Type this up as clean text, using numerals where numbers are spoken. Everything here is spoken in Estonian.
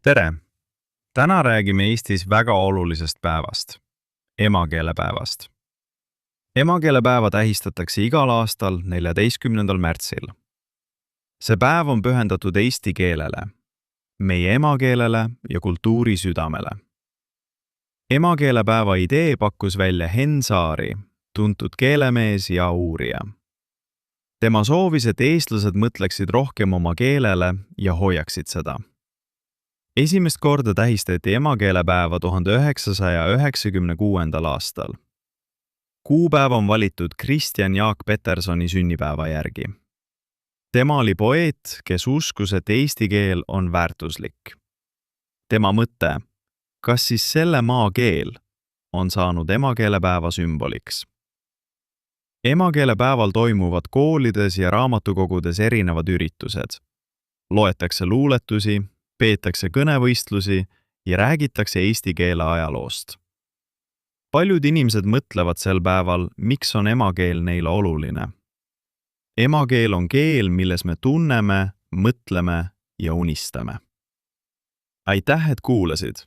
Tere! Täna räägime Eestis väga olulisest päevast, emakeelepäevast. Emakeelepäeva tähistatakse igal aastal 14. märtsil. See päev on pühendatud eesti keelele, meie emakeelele ja kultuuri südamele. Emakeelepäeva idee pakkus välja Henn Saari, tuntud keelemees ja uurija. Tema soovis, et eestlased mõtleksid rohkem oma keelele ja hoiaksid seda. Esimest korda tähistati emakeelepäeva 1996. aastal. Kuupäev on valitud Kristjan Jaak Petersoni sünnipäeva järgi. Tema oli poeet, kes uskus, et eesti keel on väärtuslik. Tema mõte, kas siis selle maa keel, on saanud emakeelepäeva sümboliks. Emakeelepäeval toimuvad koolides ja raamatukogudes erinevad üritused. Loetakse luuletusi, peetakse kõnevõistlusi ja räägitakse eesti keele ajaloost. Paljud inimesed mõtlevad sel päeval, miks on emakeel neile oluline. Emakeel on keel, milles me tunneme, mõtleme ja unistame. Aitäh, et kuulasid!